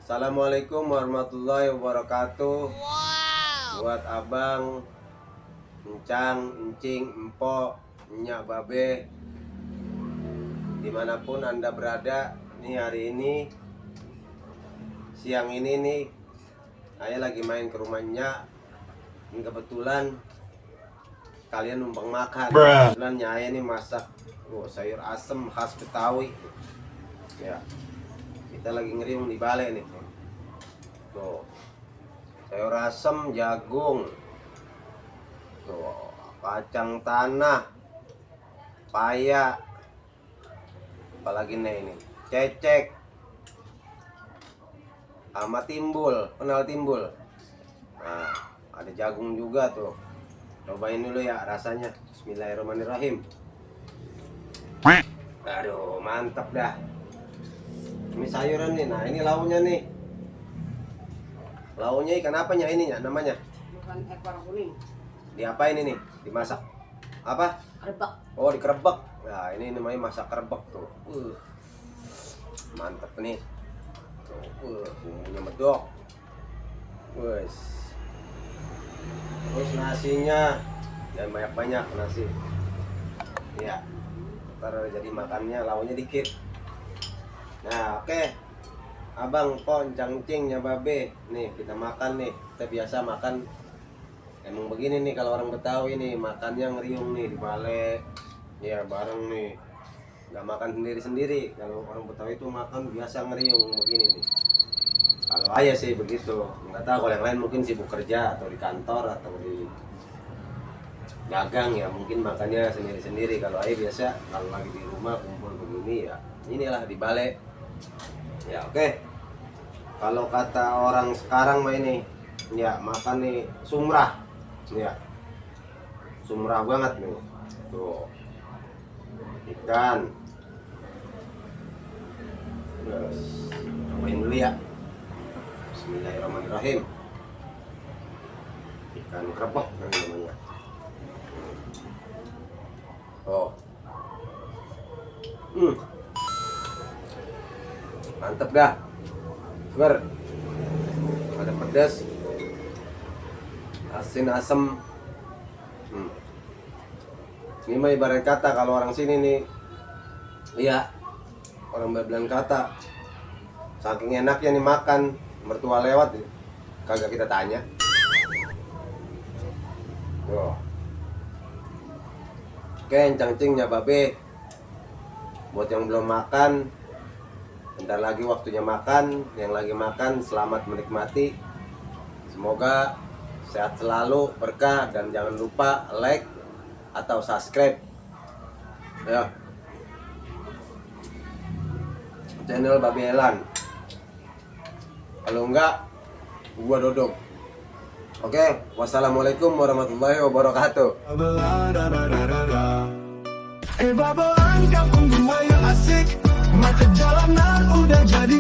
Assalamualaikum warahmatullahi wabarakatuh. Buat abang, encang, encing, empok, nyak, babe, dimanapun anda berada, nih hari ini, siang ini nih, saya lagi main ke rumahnya. Ini kebetulan kalian numpang makan. Kebetulan nyaya nih masak sayur asem khas Betawi. Ya, kita lagi ngeriung di balai nih. Tuh, sayur asem, jagung, tuh, kacang tanah, paya, apalagi nih ini, cecek, sama timbul, kenal timbul. Nah, ada jagung juga tuh. Cobain dulu ya rasanya. Bismillahirrahmanirrahim. Aduh, mantap dah. Ini sayuran nih. Nah, ini launya nih. Launya ikan apa ini ya namanya? Bukan ekor kuning. Diapain ini? Dimasak? Apa? Kerebak. Oh, dikerebek. Nah, ini namanya masak kerebek tuh. Mantep nih. Tuh, bumbunya medok. Wes. Terus nasinya jangan banyak-banyak nasi. Ya. Ntar jadi makannya launya dikit. Nah, oke. Abang, encang, encing, babe, nih kita makan nih. Kita biasa makan emang begini nih kalau orang Betawi nih, makannya ngeriung nih di balai. Ya bareng nih, nggak makan sendiri-sendiri. Kalau orang Betawi itu makan biasa ngeriung begini nih. Kalau ayah sih begitu, nggak tahu kalau yang lain mungkin sibuk kerja atau di kantor atau di dagang ya mungkin makannya sendiri-sendiri. Kalau ayah biasa kalau lagi di rumah kumpul begini ya inilah di balai. Ya oke. Kalau kata orang sekarang mah ini ya makan nih sumrah. Ya. Sumrah banget nih. Tuh. Ikan. Terus cobain dulu ya. Bismillahirrahmanirrahim. Ikan kerebek namanya. Oh. Mantep dah. Ber. Ada pedas. Asin asem. Ini mah ibarat kata kalau orang sini nih. Iya. Orang bilang kata saking enaknya nih makan, mertua lewat kagak kita tanya. Tuh. Oke, encang-encingnya babe. Buat yang belum makan, bentar lagi waktunya makan. Yang lagi makan selamat menikmati. Semoga sehat selalu, berkah, dan jangan lupa like atau subscribe ya channel Babe Elan. Kalau enggak gua dodong. Oke, wassalamualaikum warahmatullahi wabarakatuh. Babelan kampung gua yang asik, mata jalanan udah jadi